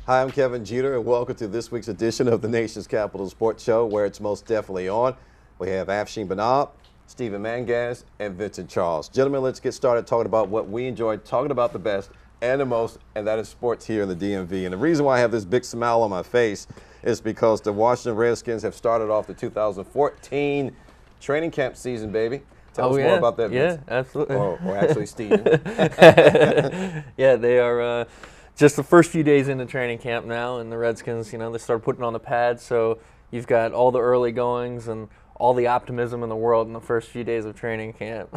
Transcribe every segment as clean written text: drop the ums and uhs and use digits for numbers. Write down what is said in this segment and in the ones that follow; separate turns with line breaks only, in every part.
Hi, I'm Kevin Jeter, and welcome to this week's edition of the Nation's Capital Sports Show, where it's most definitely on. We have Afshin Banab, Stephen Mangas, and Vincent Charles. Gentlemen, let's get started talking about what we enjoy talking about the best and the most, and that is sports here in the DMV. And the reason why I have this big smile on my face is because the Washington Redskins have started off the 2014 training camp season, baby. Tell us more about that, Vincent.
Yeah, absolutely.
Or actually, Stephen.
Yeah, they are just the first few days into training camp now, and the Redskins, they started putting on the pads, so you've got all the early goings and all the optimism in the world in the first few days of training camp.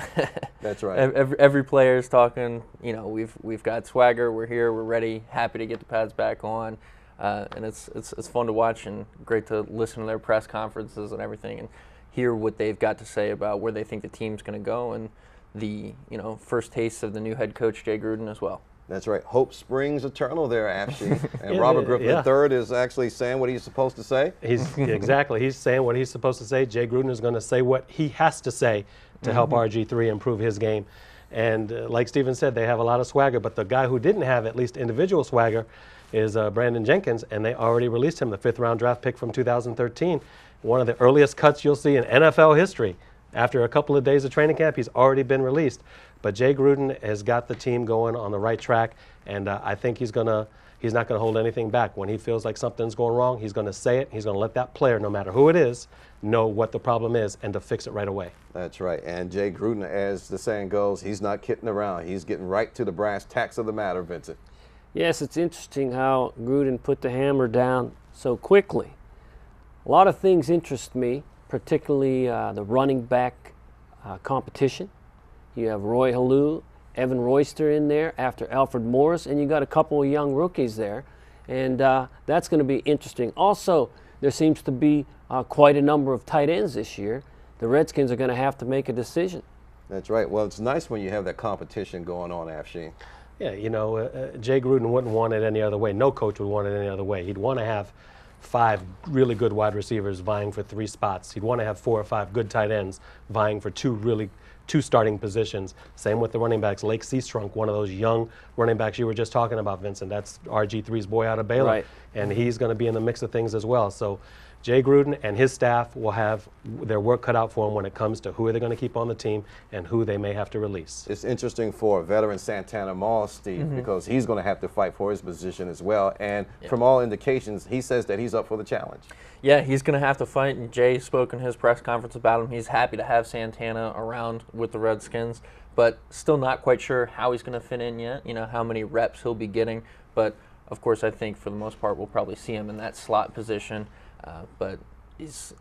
That's right.
Every player is talking, we've got swagger, we're here, we're ready, happy to get the pads back on, and it's fun to watch and great to listen to their press conferences and everything and hear what they've got to say about where they think the team's going to go and the first taste of the new head coach Jay Gruden as well.
That's right. Hope springs eternal there, Afshin. And Robert Griffin III is actually saying what he's supposed to say.
Exactly. He's saying what he's supposed to say. Jay Gruden is going to say what he has to say to help RG3 improve his game. And like Stephen said, they have a lot of swagger, but the guy who didn't have at least individual swagger is Brandon Jenkins, and they already released him, the 5th-round draft pick from 2013. One of the earliest cuts you'll see in NFL history. After a couple of days of training camp, he's already been released. But Jay Gruden has got the team going on the right track, and I think he's not going to hold anything back. When he feels like something's going wrong, he's going to say it. He's going to let that player, no matter who it is, know what the problem is and to fix it right away. That's
right. And Jay Gruden, as the saying goes, he's not kidding around. He's getting right to the brass tacks of the matter, Vincent.
Yes, it's interesting how Gruden put the hammer down so quickly. A lot of things interest me, particularly the running back competition. You have Roy Halou, Evan Royster in there after Alfred Morris, and you got a couple of young rookies there, and that's going to be interesting. Also, there seems to be quite a number of tight ends this year. The Redskins are going to have to make a decision.
That's right. Well, it's nice when you have that competition going on, Afshin.
Yeah, Jay Gruden wouldn't want it any other way. No coach would want it any other way. He'd want to have 5 really good wide receivers vying for 3 spots. He'd want to have 4 or 5 good tight ends vying for 2 starting positions. Same with the running backs. Lake Seastrunk, one of those young running backs you were just talking about, Vincent. That's RG3's boy out of Baylor.
Right.
And he's going to be in the mix of things as well. So Jay Gruden and his staff will have their work cut out for them when it comes to who are they going to keep on the team and who they may have to release.
It's interesting for veteran Santana Moss, Steve, because he's going to have to fight for his position as well. And from all indications, he says that he's up for the challenge.
Yeah, he's going to have to fight, and Jay spoke in his press conference about him. He's happy to have Santana around with the Redskins, but still not quite sure how he's going to fit in yet, how many reps he'll be getting. But, of course, I think for the most part we'll probably see him in that slot position. But he's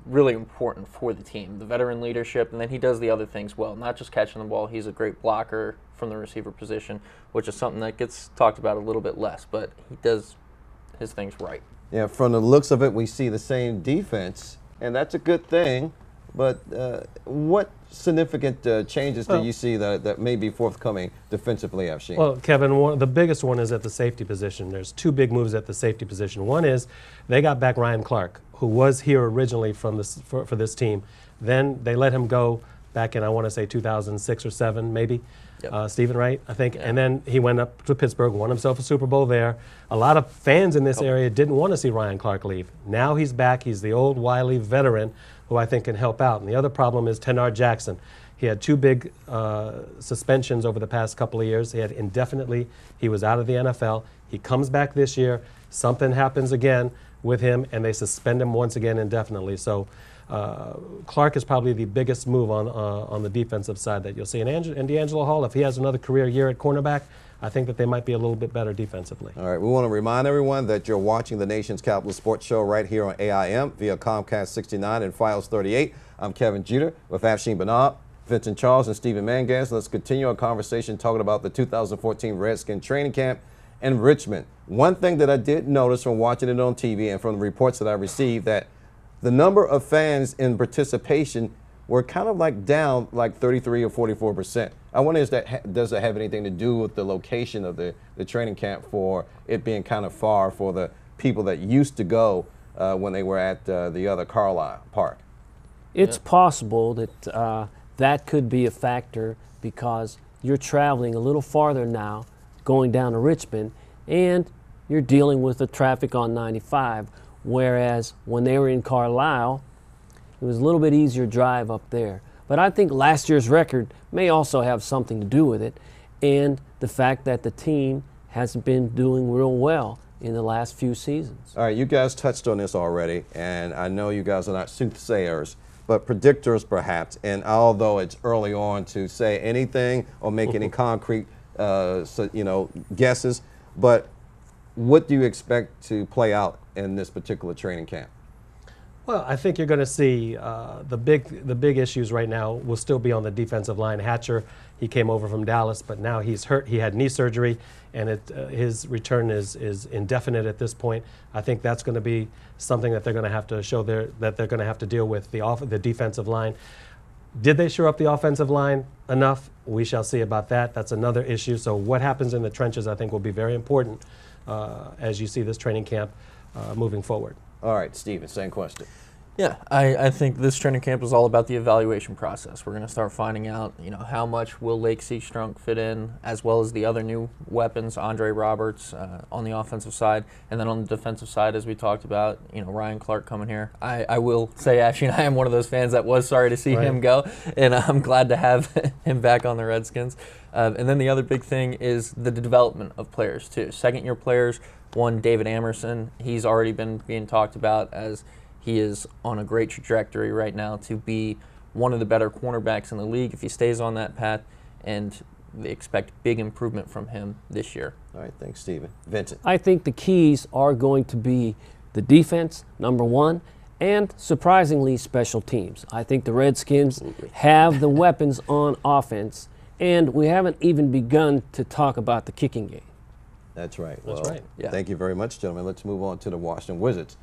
really important for the team, the veteran leadership, and then he does the other things well, not just catching the ball. He's a great blocker from the receiver position, which is something that gets talked about a little bit less, but he does his things right.
Yeah, from the looks of it, we see the same defense, and that's a good thing. But what significant changes do you see that may be forthcoming defensively, Afshin?
Well, Kevin, the biggest one is at the safety position. There's 2 big moves at the safety position. One is they got back Ryan Clark, who was here originally from for this team. Then they let him go back in, I want to say 2006 or 7, maybe. Yep. Stephen, right? I think. Yeah. And then he went up to Pittsburgh, won himself a Super Bowl there. A lot of fans in this area didn't want to see Ryan Clark leave. Now he's back. He's the old wily veteran who I think can help out. And the other problem is Tenard Jackson. He had 2 big suspensions over the past couple of years. He had indefinitely. He was out of the NFL. He comes back this year. Something happens again with him, and they suspend him once again indefinitely. So Clark is probably the biggest move on the defensive side that you'll see. And D'Angelo Hall, if he has another career year at cornerback, I think that they might be a little bit better defensively.
All right, we want to remind everyone that you're watching the Nation's Capital Sports Show right here on AIM via Comcast 69 and Files 38. I'm Kevin Jeter with Afshin Banab, Vincent Charles, and Stephen Mangas. Let's continue our conversation talking about the 2014 Redskin training camp in Richmond. One thing that I did notice from watching it on TV and from the reports that I received, that the number of fans in participation were kind of like down like 33 or 44%. I wonder, does that have anything to do with the location of the training camp, for it being kind of far for the people that used to go when they were at the other Carlisle Park?
It's possible that that could be a factor, because you're traveling a little farther now, going down to Richmond, and you're dealing with the traffic on 95. Whereas when they were in Carlisle, it was a little bit easier drive up there. But I think last year's record may also have something to do with it, and the fact that the team hasn't been doing real well in the last few seasons.
All right, you guys touched on this already, and I know you guys are not soothsayers, but predictors perhaps. And although it's early on to say anything or make any concrete, guesses, but what do you expect to play out in this particular training camp?
Well, I think you're going to see the big issues right now will still be on the defensive line. Hatcher, he came over from Dallas, but now he's hurt. He had knee surgery, and his return is indefinite at this point. I think that's going to be something that they're going to have to show that they're going to have to deal with, the defensive line. Did they shore up the offensive line enough? We shall see about that. That's another issue. So what happens in the trenches, I think, will be very important as you see this training camp moving forward.
All right, Steven, same question.
Yeah, I think this training camp is all about the evaluation process. We're going to start finding out, how much will Lake Seastrunk fit in, as well as the other new weapons, Andre Roberts on the offensive side, and then on the defensive side, as we talked about, Ryan Clark coming here. I will say, actually, I am one of those fans that was sorry to see him go, and I'm glad to have him back on the Redskins. And then the other big thing is the development of players, too. Second-year players, one, David Amerson, he's already been being talked about as he is on a great trajectory right now to be one of the better cornerbacks in the league if he stays on that path, and they expect big improvement from him this year.
All right, thanks, Steven. Vincent.
I think the keys are going to be the defense, number one, and surprisingly, special teams. I think the Redskins have the weapons on offense, and we haven't even begun to talk about the kicking game.
That's right.
That's right.
Yeah.
Thank you very much, gentlemen. Let's move on to the Washington Wizards,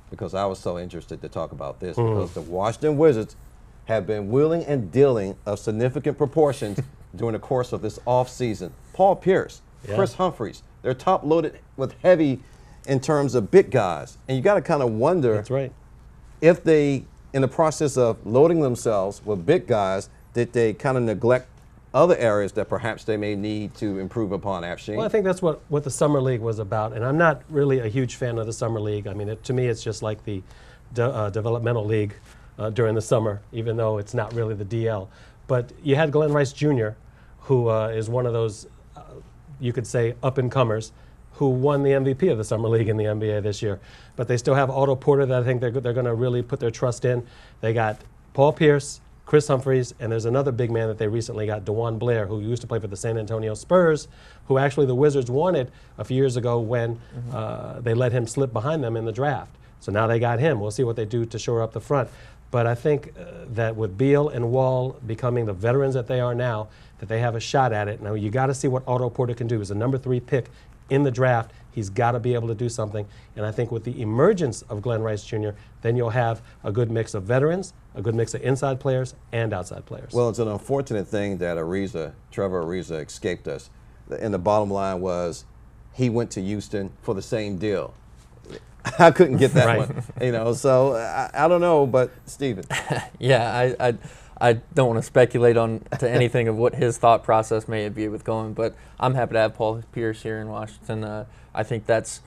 because I was so interested to talk about this, because the Washington Wizards have been wheeling and dealing of significant proportions during the course of this offseason. Paul Pierce, Chris Humphreys, they're top loaded with heavy in terms of big guys. And you got to kind of wonder
That's right.
if they, in the process of loading themselves with big guys, did they kind of neglect other areas that perhaps they may need to improve upon, Afshin?
Well, I think that's what the Summer League was about, and I'm not really a huge fan of the Summer League. I mean, to me, it's just like the developmental league during the summer, even though it's not really the DL. But you had Glenn Rice Jr., who is one of those, you could say, up-and-comers, who won the MVP of the Summer League in the NBA this year. But they still have Otto Porter that I think they're going to really put their trust in. They got Paul Pierce, Chris Humphreys, and there's another big man that they recently got, DeJuan Blair, who used to play for the San Antonio Spurs, who actually the Wizards wanted a few years ago when they let him slip behind them in the draft. So now they got him. We'll see what they do to shore up the front. But I think that with Beal and Wall becoming the veterans that they are now, that they have a shot at it. Now you got to see what Otto Porter can do. He's a number 3 pick in the draft. He's got to be able to do something. And I think with the emergence of Glenn Rice Jr., then you'll have a good mix of veterans, a good mix of inside players and outside players.
Well, it's an unfortunate thing that Trevor Ariza escaped us. And the bottom line was he went to Houston for the same deal. I couldn't get that one, so I don't know, but Steven.
Yeah, I don't want to speculate on to anything of what his thought process may be with going, but I'm happy to have Paul Pierce here in Washington. I think that's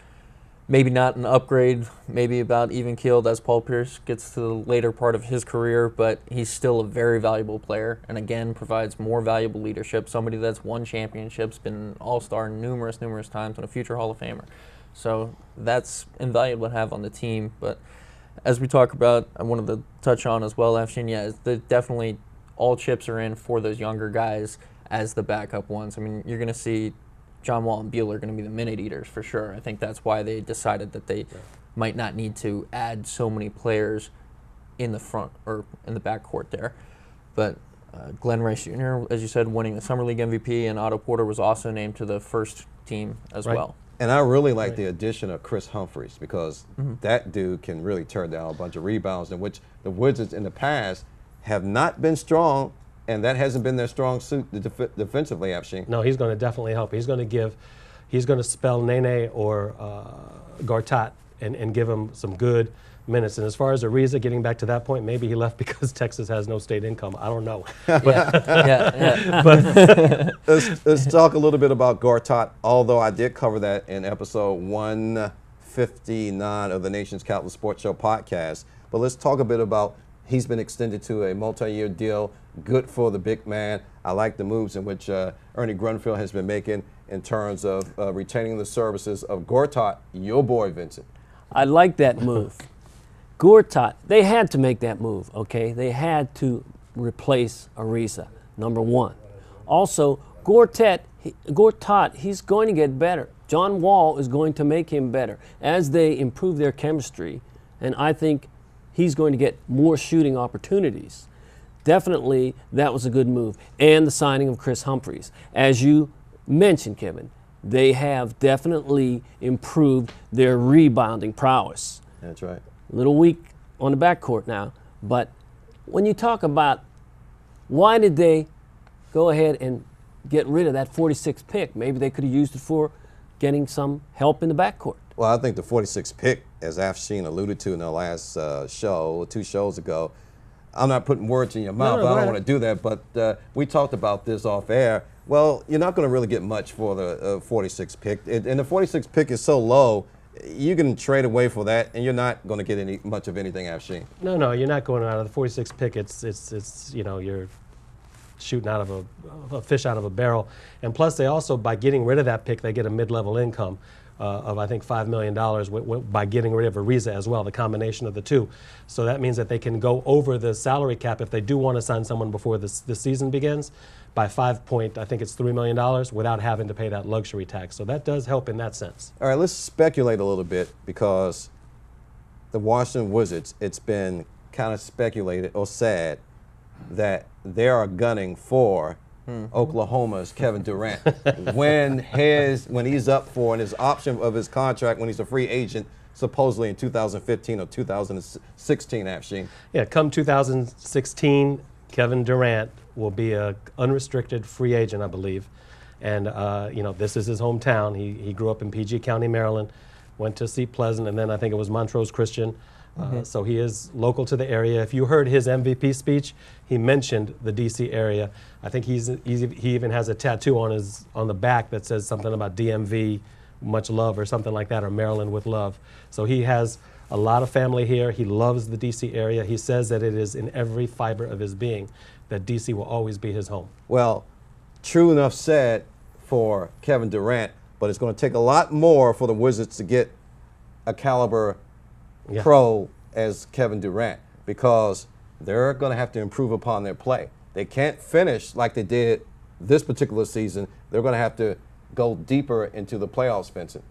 maybe not an upgrade, maybe about even keeled as Paul Pierce gets to the later part of his career, but he's still a very valuable player, and again provides more valuable leadership. Somebody that's won championships, been an all-star numerous times, and a future Hall of Famer. So that's invaluable to have on the team. But as we talk about, I wanted to touch on as well, Afshin, definitely all chips are in for those younger guys as the backup ones. I mean, you're going to see John Wall and Beal are going to be the minute eaters for sure. I think that's why they decided that they might not need to add so many players in the front or in the backcourt there. But Glenn Rice Jr., as you said, winning the Summer League MVP, and Otto Porter was also named to the first team as well.
And I really like the addition of Chris Humphreys, because that dude can really turn down a bunch of rebounds, in which the Wizards in the past have not been strong, and that hasn't been their strong suit defensively, Afshin.
No, he's going to definitely help. He's going to spell Nene or Gortat and give him some good minutes. And as far as Ariza, getting back to that point, maybe he left because Texas has no state income. I don't know.
Let's talk a little bit about Gortat, although I did cover that in episode 159 of the Nation's Capital Sports Show podcast. But let's talk a bit about he's been extended to a multi-year deal. Good for the big man. I like the moves in which Ernie Grunfeld has been making in terms of retaining the services of Gortat, your boy, Vincent.
I like that move. Gortat, they had to make that move, okay? They had to replace Ariza, number one. Also, Gortat, he's going to get better. John Wall is going to make him better as they improve their chemistry, and I think he's going to get more shooting opportunities. Definitely, that was a good move. And the signing of Chris Humphries. As you mentioned, Kevin, they have definitely improved their rebounding prowess.
That's right.
A little weak on the backcourt now, but when you talk about why did they go ahead and get rid of that 46th pick, maybe they could have used it for getting some help in the backcourt.
Well, I think the 46th pick, as Afshin alluded to in the last show, 2 shows ago, I'm not putting words in your mouth. I don't want to do that, but we talked about this off air. Well, you're not going to really get much for the 46th pick, and the 46th pick is so low. You can trade away for that, and you're not going to get much of anything, Afshin.
No, you're not going out of the 46th pick. It's you're shooting out of a fish out of a barrel. And plus, they also, by getting rid of that pick, they get a mid-level income of, I think, $5 million by getting rid of Ariza as well, the combination of the two. So that means that they can go over the salary cap if they do want to sign someone before the season begins by $3 million without having to pay that luxury tax. So that does help in that sense.
All right, let's speculate a little bit, because the Washington Wizards, it's been kind of speculated or said that they are gunning for Oklahoma's Kevin Durant when he's up for and his option of his contract when he's a free agent, supposedly in 2015 or 2016, Afshin.
Yeah, come 2016, Kevin Durant will be an unrestricted free agent, I believe. And, this is his hometown. He grew up in PG County, Maryland, went to Seat Pleasant, and then I think it was Montrose Christian. So he is local to the area. If you heard his MVP speech, he mentioned the D.C. area. I think he even has a tattoo on the back that says something about DMV, much love, or something like that, or Maryland with love. So he has a lot of family here. He loves the D.C. area. He says that it is in every fiber of his being that D.C. will always be his home.
Well, true enough said for Kevin Durant, but it's going to take a lot more for the Wizards to get a caliber pro as Kevin Durant, because they're going to have to improve upon their play. They can't finish like they did this particular season. They're going to have to go deeper into the playoffs, Vincent.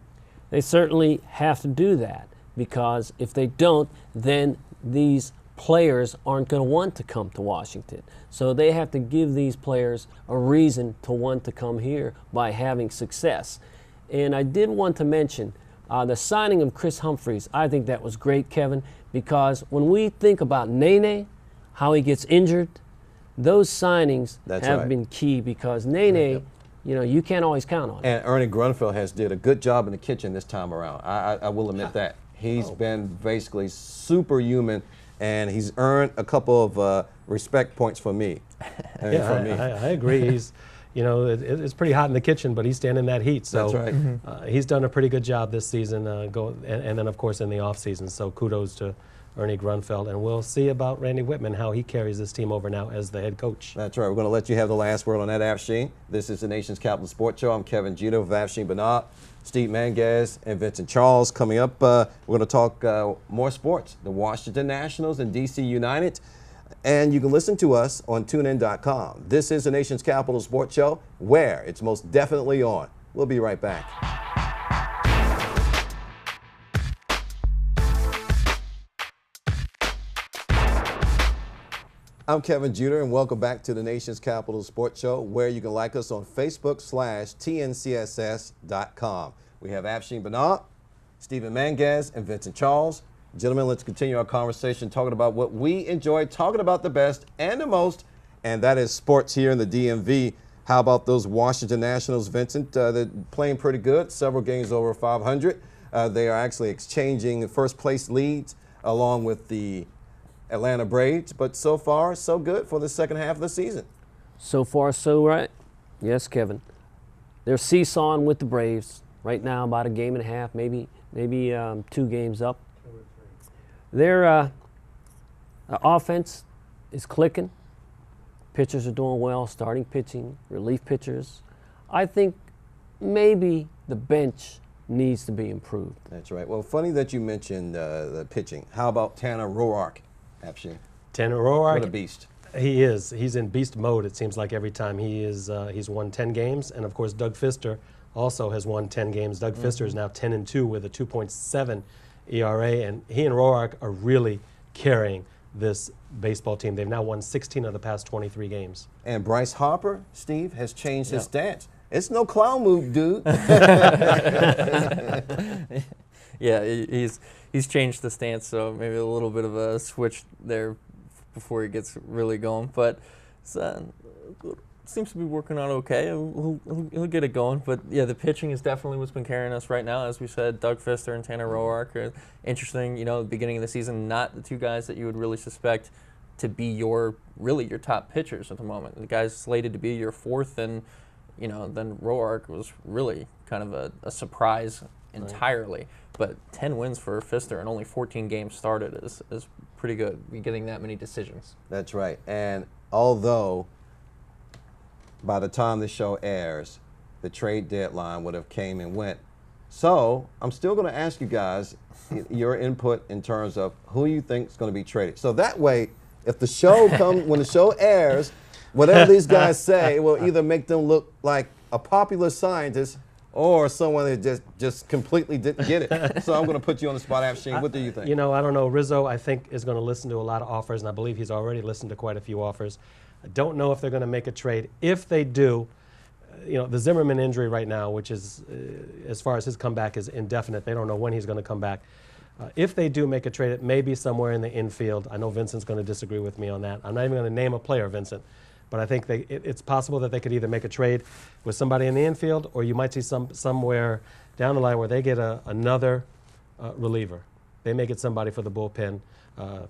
They certainly have to do that, because if they don't, then these players aren't going to want to come to Washington. So they have to give these players a reason to want to come here by having success. And I did want to mention the signing of Chris Humphries. I think that was great, Kevin, because when we think about Nene, how he gets injured, those signings have been key, because Nene, you can't always count on him.
And Ernie Grunfeld has did a good job in the kitchen this time around. I will admit that. He's been basically superhuman, and he's earned a couple of respect points for me.
I agree. He's, it's pretty hot in the kitchen, but he's standing in that heat. So
that's right.
He's done a pretty good job this season, and then, of course, in the offseason. So kudos to Ernie Grunfeld, and we'll see about Randy Whitman, how he carries this team over now as the head coach.
That's right. We're going to let you have the last word on that, Afshin. This is the Nation's Capital Sports Show. I'm Kevin Jeter with Afshin Bernard, Steve Mangas, and Vincent Charles. Coming up, we're going to talk more sports, the Washington Nationals and DC United. And you can listen to us on TuneIn.com. This is the Nation's Capital Sports Show, where it's most definitely on. We'll be right back. I'm Kevin Jeter, and welcome back to the Nation's Capital Sports Show, where you can like us on Facebook/TNCSS.com. We have Afshin Bernard, Stephen Mangas, and Vincent Charles. Gentlemen, let's continue our conversation talking about what we enjoy talking about the best and the most, and that is sports here in the DMV. How about those Washington Nationals, Vincent? They're playing pretty good, several games over 500. They are actually exchanging first place leads along with the Atlanta Braves. But so far, so good for the second half of the season.
So far, so right. Yes, Kevin. They're seesawing with the Braves right now, about a game and a half, maybe 2 games up. Their offense is clicking. Pitchers are doing well, starting pitching, relief pitchers. I think maybe the bench needs to be improved.
That's right. Well, funny that you mentioned the pitching. How about Tanner Roark, Afshin?
Tanner Roark.
What a beast.
He is. He's in beast mode, it seems like, every time. He's won 10 games, and of course Doug Fister also has won 10 games. Doug Fister is now 10-2 with a 2.7 ERA, and he and Roark are really carrying this baseball team. They've now won 16 of the past 23 games.
And Bryce Harper, Steve, has changed his stance. It's no clown move, dude.
Yeah, he's changed the stance, so maybe a little bit of a switch there before he gets really going. But seems to be working out okay. He'll get it going. But yeah, the pitching is definitely what's been carrying us right now. As we said, Doug Fister and Tanner Roark are interesting. You know, the beginning of the season, not the two guys that you would really suspect to be your top pitchers at the moment. The guys slated to be your fourth, and you know, then Roark was really kind of a surprise entirely. Right. But 10 wins for Fister and only 14 games started is pretty good. You're getting that many decisions.
That's right. And although by the time the show airs, the trade deadline would have came and went. So I'm still going to ask you guys your input in terms of who you think is going to be traded. So that way, if the show comes, when the show airs, whatever these guys say, it will either make them look like a popular scientist or someone that just completely didn't get it. So I'm going to put you on the spot, Afshin. What do you think?
You know, I don't know. Rizzo, I think, is going to listen to a lot of offers, and I believe he's already listened to quite a few offers. I don't know if they're going to make a trade. If they do, you know, the Zimmerman injury right now, which is, as far as his comeback, is indefinite. They don't know when he's going to come back. If they do make a trade, it may be somewhere in the infield. I know Vincent's going to disagree with me on that. I'm not even going to name a player, Vincent. But I think it's possible that they could either make a trade with somebody in the infield, or you might see somewhere down the line where they get another reliever. They may get somebody for the bullpen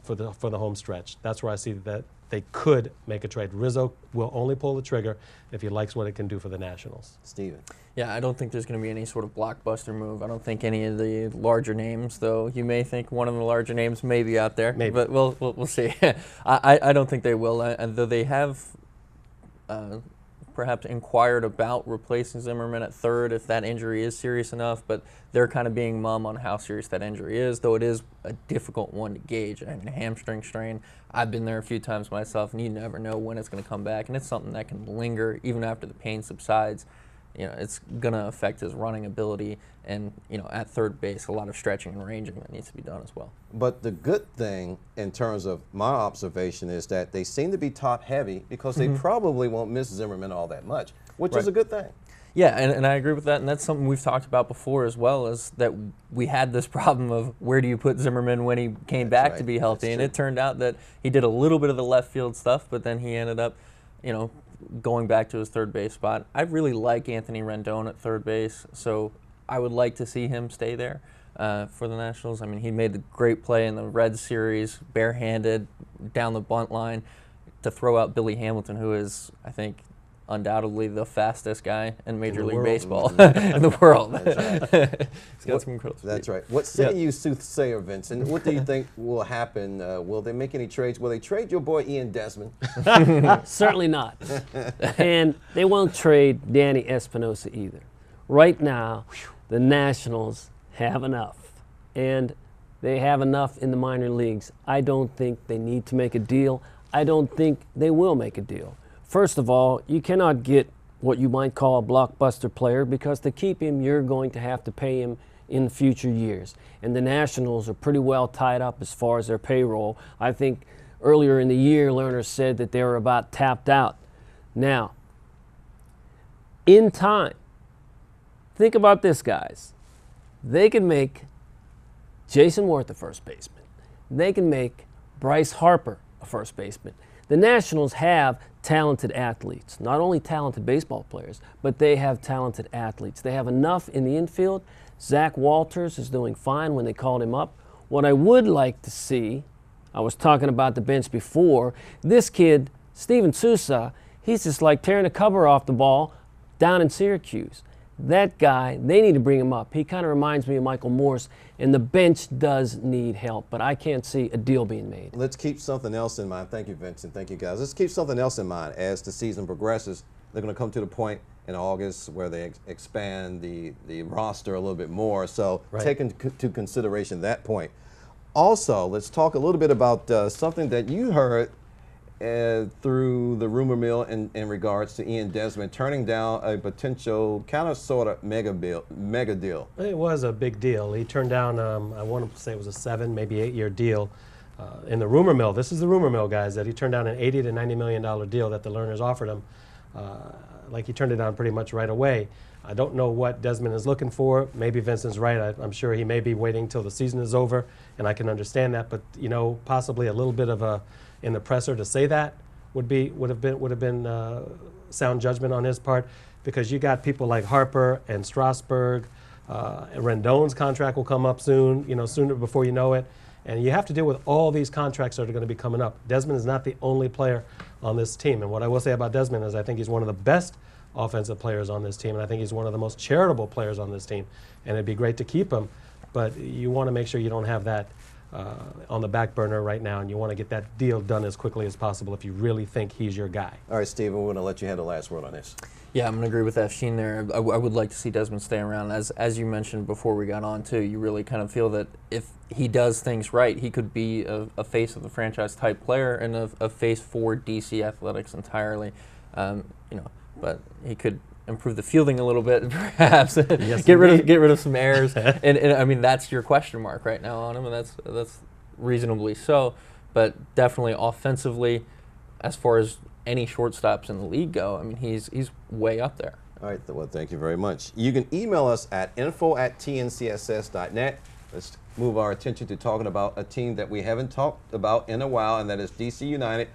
for the home stretch. That's where I see that they could make a trade. Rizzo will only pull the trigger if he likes what it can do for the Nationals.
Steven.
Yeah, I don't think there's going to be any sort of blockbuster move. I don't think any of the larger names, though you may think one of the larger names may be out there.
Maybe.
But we'll see. I don't think they will, and though they have perhaps inquired about replacing Zimmerman at third if that injury is serious enough, but they're kind of being mum on how serious that injury is, though it is a difficult one to gauge. I mean, a hamstring strain, I've been there a few times myself, and you never know when it's going to come back, and it's something that can linger even after the pain subsides. You know, it's going to affect his running ability, and, you know, at third base, a lot of stretching and ranging that needs to be done as well.
But the good thing, in terms of my observation, is that they seem to be top-heavy because they probably won't miss Zimmerman all that much, which is a good thing.
Yeah, and I agree with that, and that's something we've talked about before as well, is that we had this problem of where do you put Zimmerman when he came back to be healthy, and it turned out that he did a little bit of the left field stuff, but then he ended up, you know, going back to his third base spot. I really like Anthony Rendon at third base, so I would like to see him stay there for the Nationals. I mean, he made the great play in the Reds series, barehanded down the bunt line to throw out Billy Hamilton, who is, I think, undoubtedly the fastest guy in Major League Baseball in the world.
That's right.
He's got some incredible speed.
That's right. What say you, soothsayer Vincent? What do you think will happen? Will they make any trades? Will they trade your boy Ian Desmond?
Certainly not. And they won't trade Danny Espinosa either. Right now, the Nationals have enough. And they have enough in the minor leagues. I don't think they need to make a deal. I don't think they will make a deal. First of all, you cannot get what you might call a blockbuster player, because to keep him, you're going to have to pay him in future years. And the Nationals are pretty well tied up as far as their payroll. I think earlier in the year, Lerner said that they were about tapped out. Now, in time, think about this, guys. They can make Jason Worth a first baseman. They can make Bryce Harper a first baseman. The Nationals have talented athletes, not only talented baseball players, but they have talented athletes. They have enough in the infield. Zach Walters is doing fine when they called him up. What I would like to see, I was talking about the bench before, this kid, Steven Sousa, he's just like tearing the cover off the ball down in Syracuse. That guy, they need to bring him up. He kind of reminds me of Michael Morse, and the bench does need help, but I can't see a deal being made.
Let's keep something else in mind. Thank you, Vincent. Thank you, guys. Let's keep something else in mind as the season progresses. They're going to come to the point in August where they expand the roster a little bit more. So take into consideration that point. Also, let's talk a little bit about something that you heard through the rumor mill in regards to Ian Desmond turning down a potential kind of sort of mega deal.
It was a big deal. He turned down, I want to say it was a 7, maybe 8-year deal. In the rumor mill, this is the rumor mill, guys, that he turned down an $80 to $90 million deal that the Lerners offered him. Like he turned it down pretty much right away. I don't know what Desmond is looking for. Maybe Vincent's right. I'm sure he may be waiting till the season is over, and I can understand that. But you know, possibly a little bit of a in the presser to say that would have been sound judgment on his part, because you got people like Harper and Strasburg. Rendon's contract will come up soon. You know, sooner before you know it. And you have to deal with all these contracts that are going to be coming up. Desmond is not the only player on this team. And what I will say about Desmond is I think he's one of the best offensive players on this team, and I think he's one of the most charitable players on this team. And it'd be great to keep him, but you want to make sure you don't have that on the back burner right now, and you want to get that deal done as quickly as possible if you really think he's your guy.
All right, Steven, we're going to let you have the last word on this.
Yeah, I'm going to agree with Sheen there. I would like to see Desmond stay around. As you mentioned before we got on, too, you really kind of feel that if he does things right, he could be a face of the franchise type player and a face for DC Athletics entirely. You know, but he could improve the fielding a little bit, perhaps.
Yes,
get rid of some errors, and I mean that's your question mark right now on him, and that's reasonably so. But definitely offensively, as far as any shortstops in the league go, I mean he's way up there.
All right, well, thank you very much. You can email us at info@tncss.net. Let's move our attention to talking about a team that we haven't talked about in a while, and that is DC United.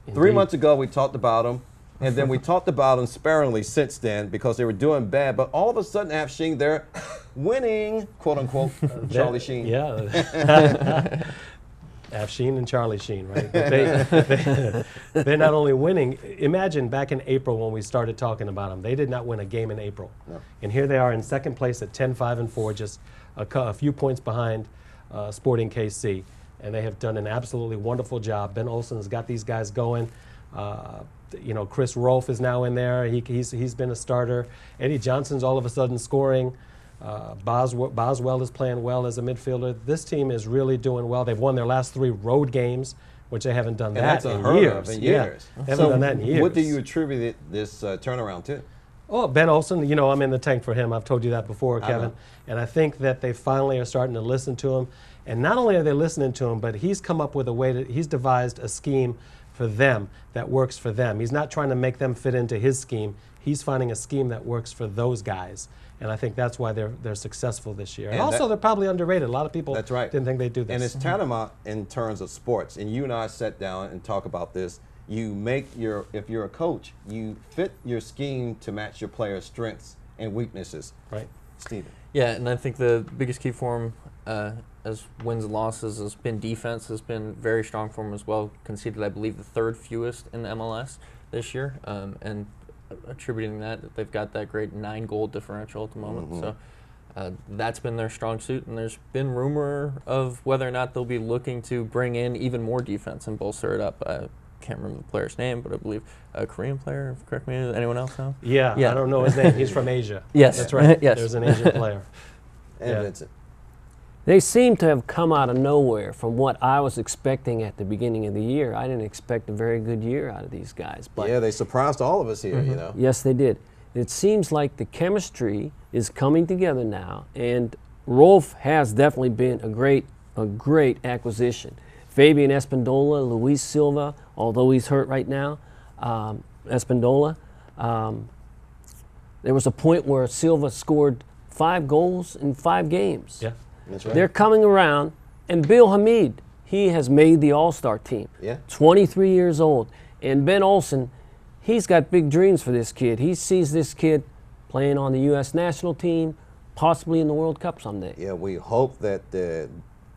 Indeed. 3 months ago, we talked about them. And then we talked about them sparingly since then because they were doing bad. But all of a sudden, Sheen, they're winning, quote unquote, Charlie Sheen.
Yeah. Sheen and Charlie Sheen, right? They're not only winning. Imagine back in April when we started talking about them. They did not win a game in April. No. And here they are in second place at 10-5-4, just a few points behind Sporting KC. And they have done an absolutely wonderful job. Ben Olsen has got these guys going. You know, Chris Rolfe is now in there. He's been a starter. Eddie Johnson's all of a sudden scoring. Boswell is playing well as a midfielder. This team is really doing well. They've won their last 3 road games, which they haven't done that in years.
Yeah,
haven't done that in years.
What do you attribute this turnaround to?
Oh, Ben Olsen, you know, I'm in the tank for him. I've told you that before, Kevin. And I think that they finally are starting to listen to him. And not only are they listening to him, but he's come up with a way that he's devised a scheme for them that works for them. He's not trying to make them fit into his scheme. He's finding a scheme that works for those guys. And I think that's why they're successful this year. And also, they're probably underrated. A lot of people didn't think they'd do this.
And it's tantamount in terms of sports. And you and I sat down and talk about this. You make if you're a coach, you fit your scheme to match your players' strengths and weaknesses.
Right.
Steven.
Yeah, and I think the biggest key for him, as wins and losses, has been defense. Has been very strong for him as well. Conceded, I believe, the 3rd fewest in the MLS this year, and attributing that they've got that great 9-goal differential at the moment. Mm-hmm. So that's been their strong suit, and there's been rumor of whether or not they'll be looking to bring in even more defense and bolster it up. I can't remember the player's name, but I believe a Korean player. Correct me. Anyone else know?
Yeah, I don't know his name. He's from Asia.
Yes,
that's right.
Yes,
there's an Asian player.
And Vincent.
They seem to have come out of nowhere from what I was expecting at the beginning of the year. I didn't expect a very good year out of these guys. But
yeah, they surprised all of us here, you know.
Yes, they did. It seems like the chemistry is coming together now, and Rolfe has definitely been a great acquisition. Fabian Espindola, Luis Silva, although he's hurt right now, Espindola. There was a point where Silva scored 5 goals in 5 games.
Yeah.
That's right.
They're coming around, and Bill Hamid, he has made the All-Star team.
Yeah.
23 years old. And Ben Olsen, he's got big dreams for this kid. He sees this kid playing on the U.S. national team, possibly in the World Cup someday.
Yeah, we hope that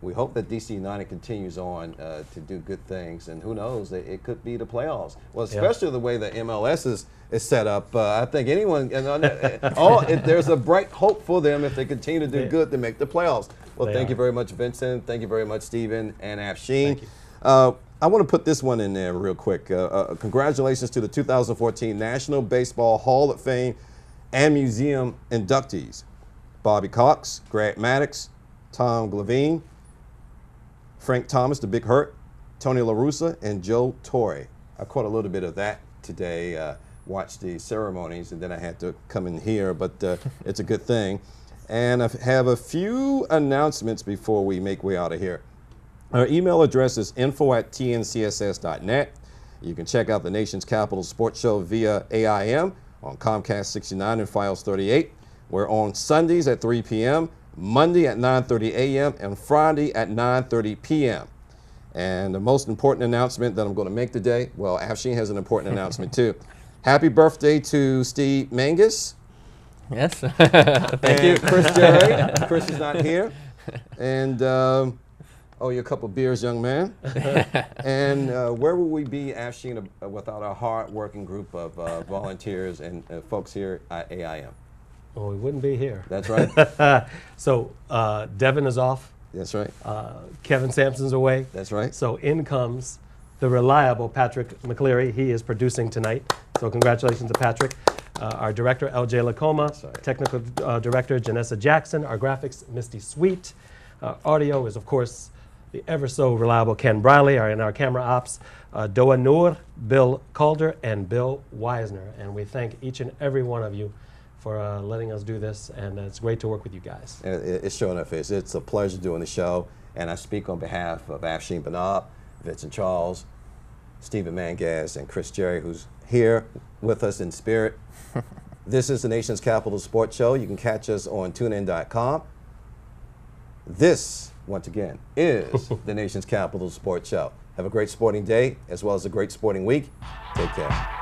we hope that DC United continues on to do good things, and who knows, it could be the playoffs. Well, especially the way the MLS is set up. I think anyone, there's a bright hope for them if they continue to do good to make the playoffs. Well, thank you very much, Vincent. Thank you very much, Stephen and Afshin. I want to put this one in there real quick. Congratulations to the 2014 National Baseball Hall of Fame and Museum inductees: Bobby Cox, Grant Maddox, Tom Blvd, Frank Thomas, the Big Hurt, Tony La Russa, and Joe Torre. I caught a little bit of that today, watched the ceremonies, and then I had to come in here, but it's a good thing. And I have a few announcements before we make way out of here. Our email address is info@tncss.net. You can check out the Nation's Capital Sports Show via AIM on Comcast 69 and Files 38. We're on Sundays at 3 p.m., Monday at 9:30 a.m., and Friday at 9:30 p.m. And the most important announcement that I'm going to make today, well, Afshin has an important announcement too. Happy birthday to Steve Mangus.
Yes. Thank you.
Chris Jerry. Chris is not here. And owe you a couple beers, young man. And where would we be, Afshin, without our hard-working group of volunteers and folks here at AIM?
Well, we wouldn't be here.
That's right.
So Devin is off.
That's right.
Kevin Sampson's away.
That's right.
So in comes the reliable Patrick McCleary. He is producing tonight. So congratulations to Patrick. Our director, LJ Lacoma. Technical director, Janessa Jackson. Our graphics, Misty Sweet. Audio is, of course, the ever so reliable Ken Briley. And our camera ops, Doa Noor, Bill Calder, and Bill Weisner. And we thank each and every one of you for letting us do this, and it's great to work with you guys.
It's sure enough is. It's a pleasure doing the show, and I speak on behalf of Afshin Banab, Vincent Charles, Stephen Mangas, and Chris Jerry, who's here with us in spirit. This is the Nation's Capital Sports Show. You can catch us on tunein.com. This, once again, is the Nation's Capital Sports Show. Have a great sporting day, as well as a great sporting week. Take care.